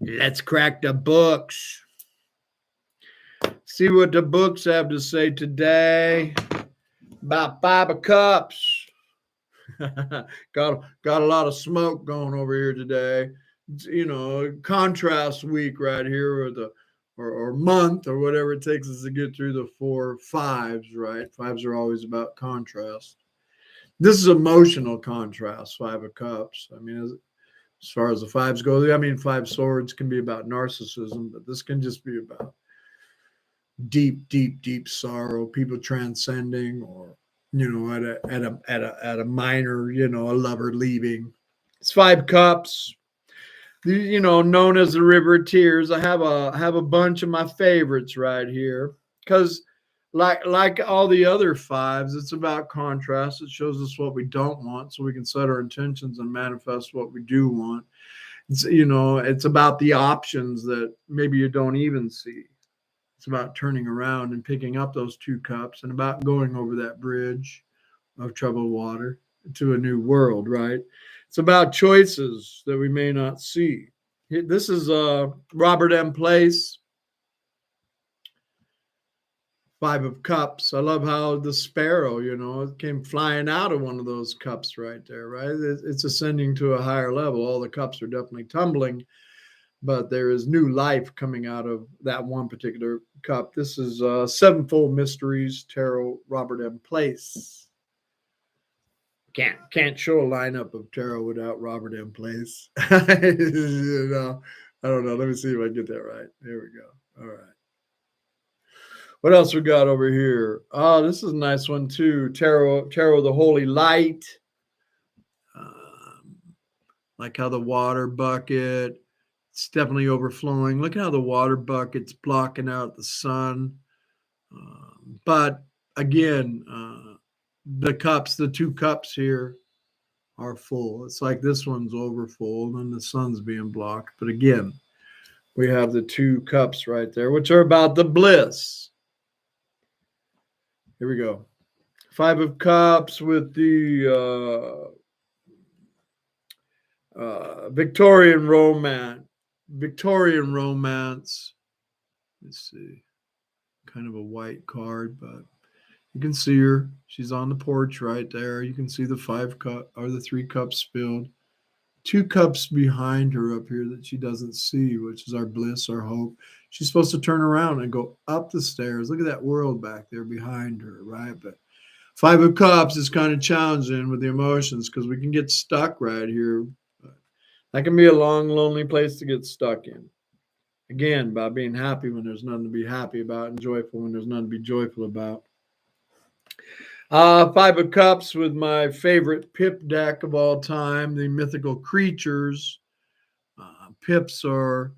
Let's crack the books. See what the books have to say today about Five of Cups. got a lot of smoke going over here today. You know, contrast week right here, or month, or whatever it takes us to get through the 4 fives. Right, fives are always about contrast. This is emotional contrast. Five of Cups. I mean, as far as the fives go, I mean, five swords can be about narcissism, but this can just be about deep sorrow, people transcending, or at a minor, a lover leaving. It's Five Cups, known as the River of Tears. I have a bunch of my favorites right here because like all the other fives, it's about contrast. It shows us what we don't want so we can set our intentions and manifest what we do want. It's about the options that maybe you don't even see. It's about turning around and picking up those two cups, and about going over that bridge of troubled water to a new world, right? It's about choices that we may not see. This is Robert M. Place, Five of Cups. I love how the sparrow, it came flying out of one of those cups right there, right? It's ascending to a higher level. All the cups are definitely tumbling, but there is new life coming out of that one particular cup. This is Sevenfold Mysteries Tarot, Robert M. Place. Can't show a lineup of tarot without Robert M. Place. I don't know. Let me see if I get that right. There we go. All right. What else we got over here? Oh, this is a nice one too. Tarot, the Holy Light. Like how the water bucket, it's definitely overflowing. Look how the water bucket's blocking out the sun. But again, the two cups here are full. It's like this one's over full and the sun's being blocked. But again, we have the two cups right there, which are about the bliss. Here we go. Five of Cups with the Victorian romance. Let's see. Kind of a white card, but you can see her. She's on the porch right there. You can see the 5 cup or the 3 cups spilled. 2 cups behind her up here that she doesn't see, which is our bliss, our hope. She's supposed to turn around and go up the stairs. Look at that world back there behind her, right? But 5 of Cups is kind of challenging with the emotions because we can get stuck right here. That can be a long, lonely place to get stuck in. Again, by being happy when there's nothing to be happy about and joyful when there's nothing to be joyful about. 5 of Cups with my favorite pip deck of all time, the Mythical Creatures. Pips are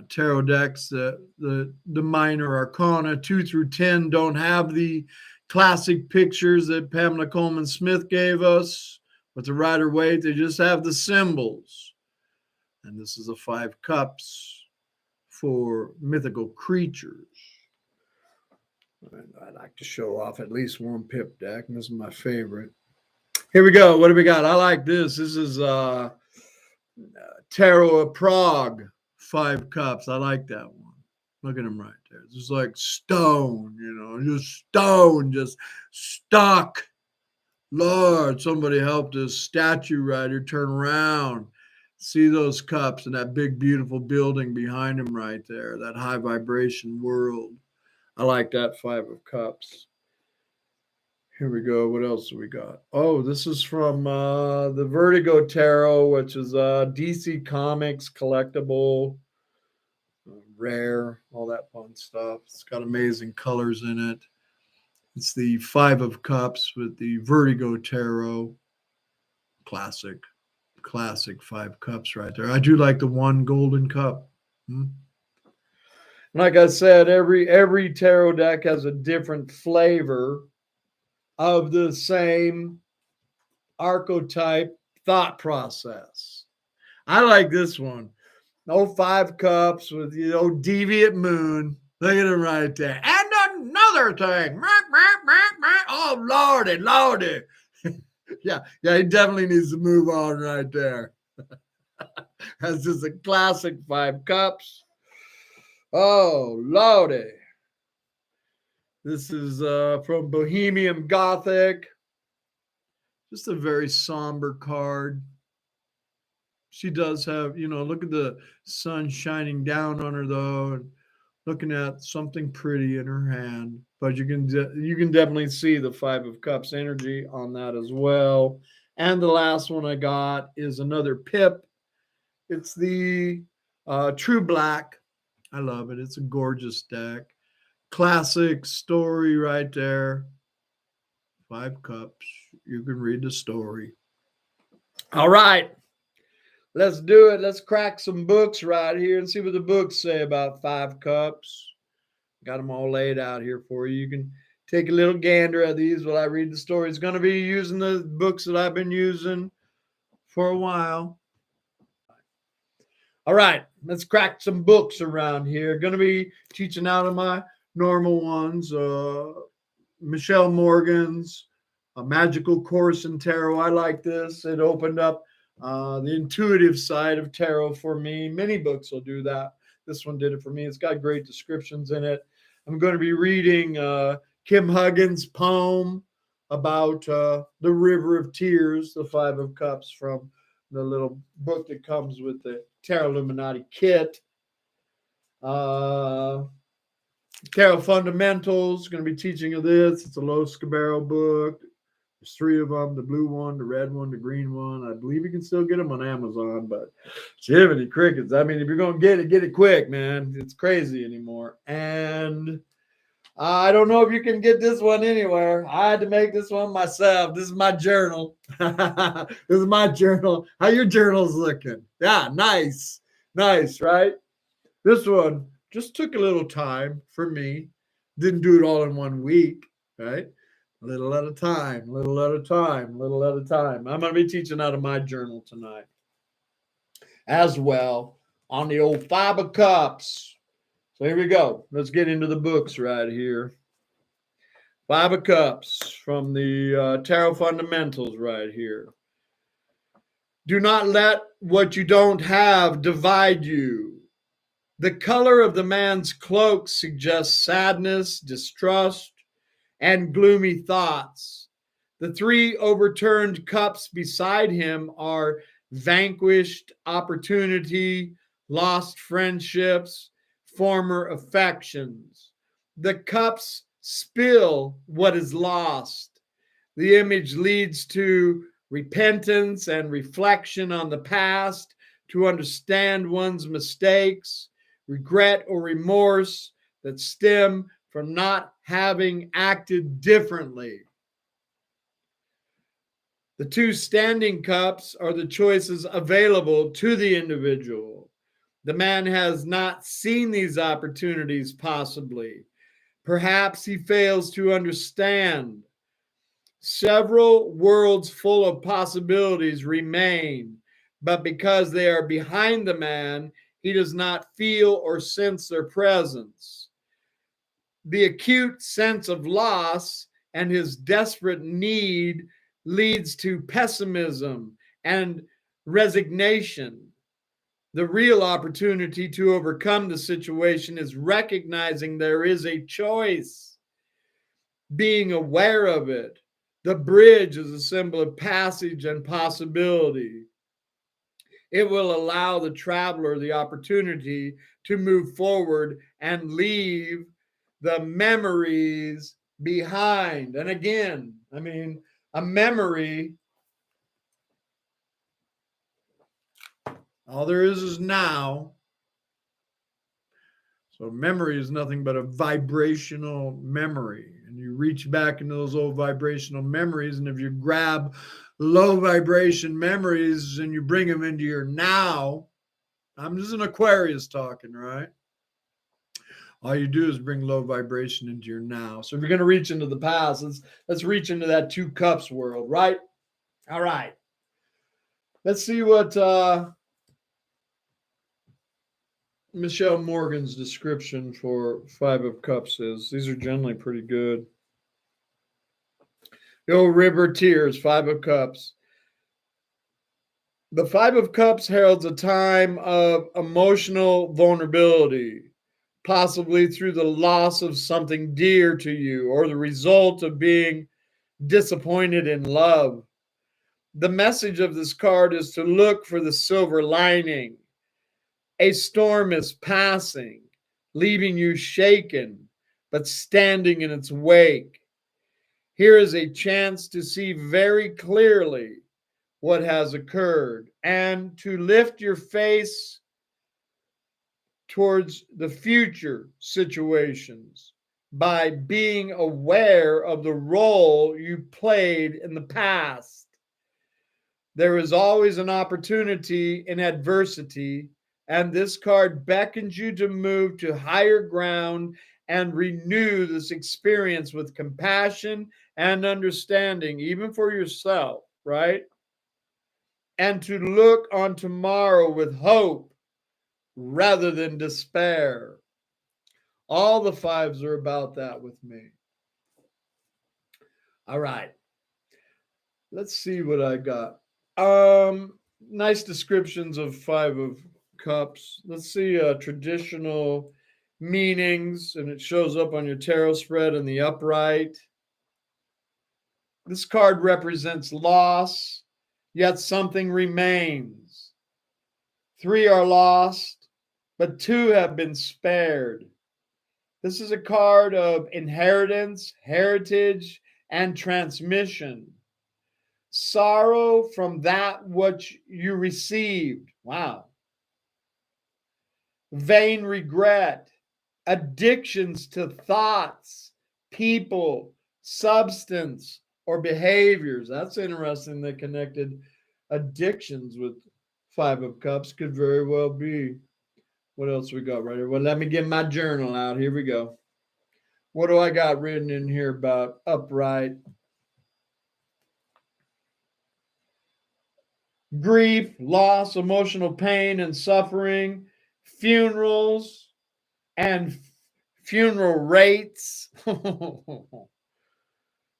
tarot decks that the minor arcana 2 through 10 don't have the classic pictures that Pamela Coleman Smith gave us with the Rider Waite. They just have the symbols. And this is a 5 cups for Mythical Creatures. I like to show off at least one pip deck, and this is my favorite. Here we go. What do we got? I like this. This is Tarot of Prague, 5 cups. I like that one. Look at him right there. It's just like stone, just stone, just stuck. Lord, somebody help this statue right here turn around. See those cups and that big, beautiful building behind him right there, that high vibration world. I like that 5 of Cups. Here we go. What else do we got? Oh, this is from the Vertigo Tarot, which is DC Comics collectible, rare, all that fun stuff. It's got amazing colors in it. It's the 5 of Cups with the Vertigo Tarot. Classic 5 cups right there. I do like the one golden cup. Like I said, every tarot deck has a different flavor of the same archetype thought process. I like this one. 5 cups with the old deviant moon. Look at him right there. And another thing. Oh, Lordy. Yeah, he definitely needs to move on right there. This is a classic 5 cups. Oh, lordy. This is from Bohemian Gothic. Just a very somber card. She does have, look at the sun shining down on her though, and looking at something pretty in her hand. But you can definitely see the 5 of Cups energy on that as well. And the last one I got is another pip. It's the True Black. I love it. It's a gorgeous deck. Classic story right there. 5 cups. You can read the story. All right. Let's do it. Let's crack some books right here and see what the books say about 5 cups. Got them all laid out here for you. You can take a little gander at these while I read the story. It's going to be using the books that I've been using for a while. All right, let's crack some books around here. Going to be teaching out of my normal ones. Michelle Morgan's A Magical Course in Tarot. I like this. It opened up the intuitive side of tarot for me. Many books will do that. This one did it for me. It's got great descriptions in it. I'm going to be reading Kim Huggins' poem about the River of Tears, the 5 of Cups, from the little book that comes with the Tarot Illuminati kit. Tarot Fundamentals, going to be teaching of this. It's a Los Cabero book. There's 3 of them, the blue one, the red one, the green one. I believe you can still get them on Amazon, but Jiminy Crickets. I mean, if you're going to get it quick, man. It's crazy anymore. And I don't know if you can get this one anywhere. I had to make this one myself. This is my journal. This is my journal. How your journal's looking? Yeah, nice. Nice, right? This one just took a little time for me. Didn't do it all in 1 week, right? A little at a time, little at a time, little at a time. I'm going to be teaching out of my journal tonight as well on the old 5 of Cups. So here we go. Let's get into the books right here. 5 of Cups from the Tarot Fundamentals right here. Do not let what you don't have divide you. The color of the man's cloak suggests sadness, distrust, and gloomy thoughts. The 3 overturned cups beside him are vanquished opportunity, lost friendships, former affections. The cups spill what is lost. The image leads to repentance and reflection on the past, to understand one's mistakes, regret or remorse that stem from not having acted differently. The 2 standing cups are the choices available to the individual. The man has not seen these opportunities, possibly. Perhaps he fails to understand. Several worlds full of possibilities remain, but because they are behind the man, he does not feel or sense their presence. The acute sense of loss and his desperate need leads to pessimism and resignation. The real opportunity to overcome the situation is recognizing there is a choice, being aware of it. The bridge is a symbol of passage and possibility. It will allow the traveler the opportunity to move forward and leave the memories behind. And again, I mean, a memory, all there is now. So memory is nothing but a vibrational memory. And you reach back into those old vibrational memories. And if you grab low vibration memories and you bring them into your now, I'm just an Aquarius talking, right? All you do is bring low vibration into your now. So if you're going to reach into the past, let's reach into that 2 cups world, right? All right. Let's see what Michelle Morgan's description for 5 of Cups is. These are generally pretty good. The old River Tears, 5 of Cups. The Five of Cups heralds a time of emotional vulnerability, possibly through the loss of something dear to you or the result of being disappointed in love. The message of this card is to look for the silver lining. A storm is passing, leaving you shaken, but standing in its wake. Here is a chance to see very clearly what has occurred and to lift your face towards the future situations by being aware of the role you played in the past. There is always an opportunity in adversity, and this card beckons you to move to higher ground and renew this experience with compassion and understanding, even for yourself, right? And to look on tomorrow with hope rather than despair. All the fives are about that with me. All right. Let's see what I got. Nice descriptions of Five of Cups. Let's see traditional meanings, and it shows up on your tarot spread in the upright. This card represents loss, yet something remains. Three are lost, but two have been spared. This is a card of inheritance, heritage, and transmission. Sorrow from that which you received. Wow. Vain regret, addictions to thoughts, people, substance, or behaviors. That's interesting. They connected addictions with Five of Cups. Could very well be. What else we got right here? Well, let me get my journal out. Here we go. What do I got written in here about upright? Grief, loss, emotional pain and suffering, funerals, and funeral rates.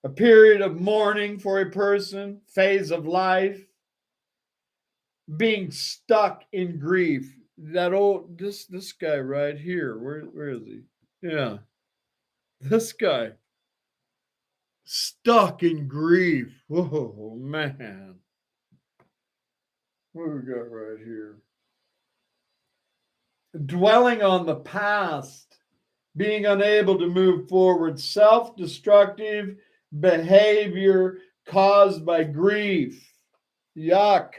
A period of mourning for a person, phase of life, being stuck in grief. That old this guy right here. Where is he? Yeah. This guy. Stuck in grief. Whoa, man. What do we got right here? Dwelling on the past, being unable to move forward, self destructive behavior caused by grief. Yuck.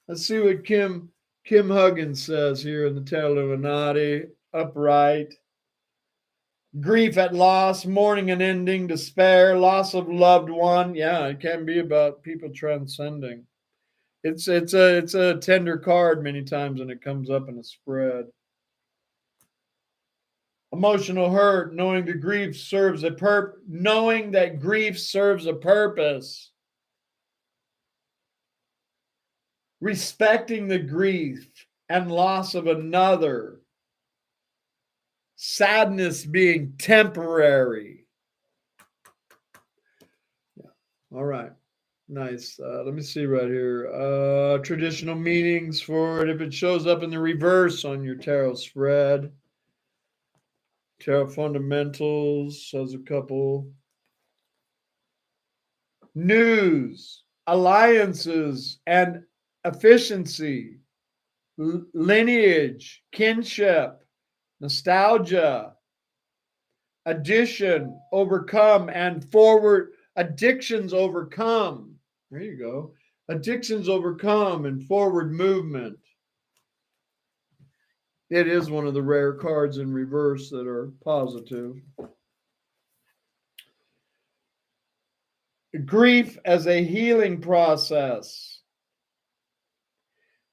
Let's see what Kim Huggins says here in the Tarot Illuminati. Upright. Grief at loss, mourning an ending, despair, loss of loved one. Yeah, it can be about people transcending. It's a tender card many times when it comes up in a spread. Emotional hurt, knowing that grief serves a purpose. Respecting the grief and loss of another. Sadness being temporary. Yeah. All right. Nice. Let me see right here. Traditional meanings for it if it shows up in the reverse on your tarot spread. Tarot Fundamentals has a couple. News, alliances, and efficiency, lineage, kinship, nostalgia, addition, overcome, and forward. Addictions overcome. There you go. Addictions overcome and forward movement. It is one of the rare cards in reverse that are positive. Grief as a healing process.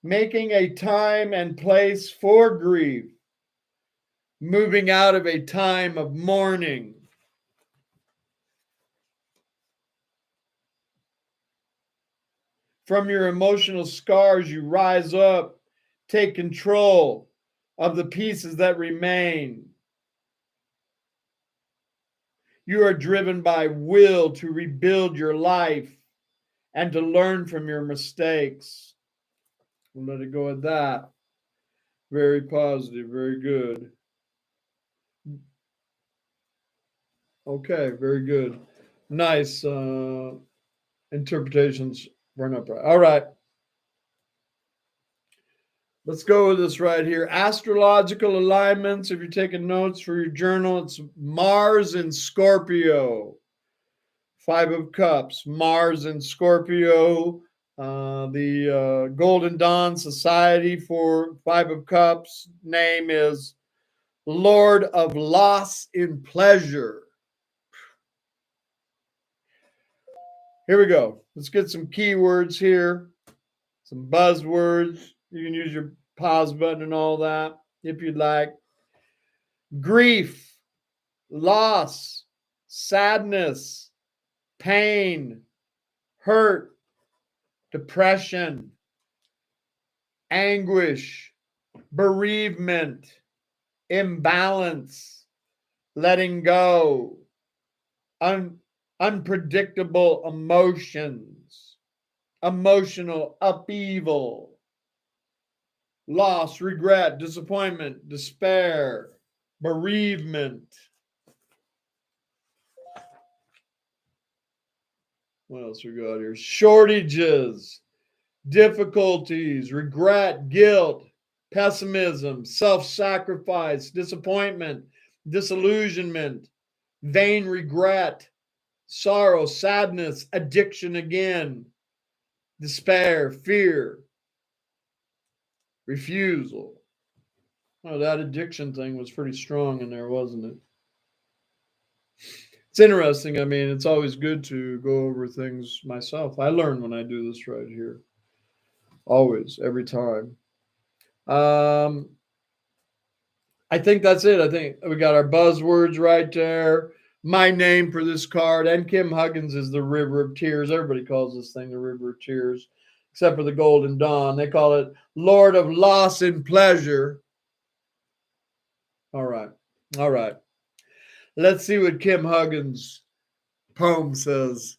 Making a time and place for grief. Moving out of a time of mourning. From your emotional scars, you rise up, take control of the pieces that remain. You are driven by will to rebuild your life and to learn from your mistakes. We'll let it go at that. Very positive. Very good. Okay, very good. Nice interpretations for an upright. All right. Let's go with this right here. Astrological alignments. If you're taking notes for your journal, it's Mars in Scorpio. Five of Cups. Mars in Scorpio. The Golden Dawn Society for Five of Cups name is Lord of Loss in Pleasure. Here we go. Let's get some keywords here, some buzzwords. You can use your pause button and all that if you'd like. Grief, loss, sadness, pain, hurt, depression, anguish, bereavement, imbalance, letting go, unpredictable emotions, emotional upheaval, loss, regret, disappointment, despair, bereavement. What else we got here? Shortages, difficulties, regret, guilt, pessimism, self-sacrifice, disappointment, disillusionment, vain regret, sorrow, sadness, addiction again, despair, fear, refusal. Oh, that addiction thing was pretty strong in there, wasn't it? It's interesting. I mean, it's always good to go over things myself. I learn when I do this right here. Always, every time. I think that's it. I think we got our buzzwords right there. My name for this card, and Kim Huggins is the River of Tears. Everybody calls this thing the River of Tears, except for the Golden Dawn. They call it Lord of Loss and Pleasure. All right. All right. Let's see what Kim Huggins' poem says.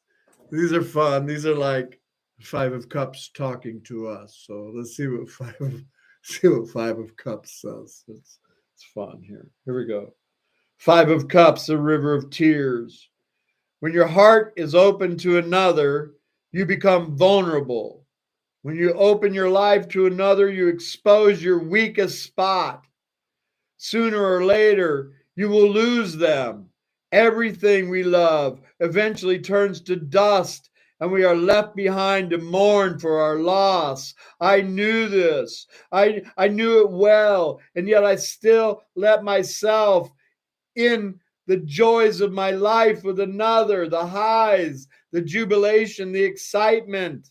These are fun. These are like Five of Cups talking to us. So let's see what Five of Cups says. It's fun here. Here we go. Five of Cups, the River of Tears. When your heart is open to another, you become vulnerable. When you open your life to another, you expose your weakest spot. Sooner or later, you will lose them. Everything we love eventually turns to dust, and we are left behind to mourn for our loss. I knew this. I knew it well, and yet I still let myself in the joys of my life with another, the highs, the jubilation, the excitement.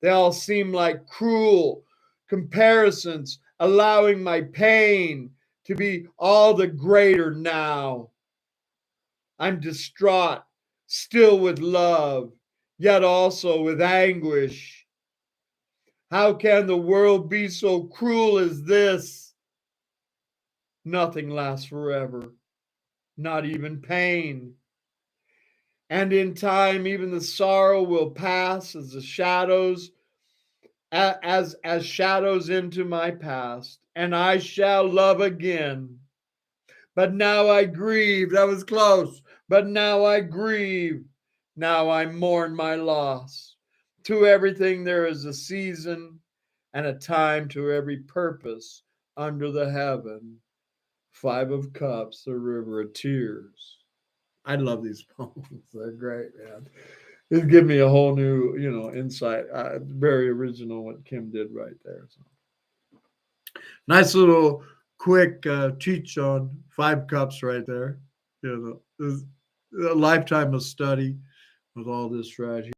They all seem like cruel comparisons, allowing my pain to be all the greater now. I'm distraught, still with love, yet also with anguish. How can the world be so cruel as this? Nothing lasts forever, not even pain. And in time, even the sorrow will pass as the shadows, as shadows into my past, and I shall love again. But now I grieve. That was close. But now I grieve. Now I mourn my loss. To everything there is a season and a time to every purpose under the heaven. Five of Cups, the River of Tears. I love these poems. They're great, man. It give me a whole new, insight. Very original what Kim did right there. So. Nice little quick teach on Five Cups right there. There's a lifetime of study with all this right here.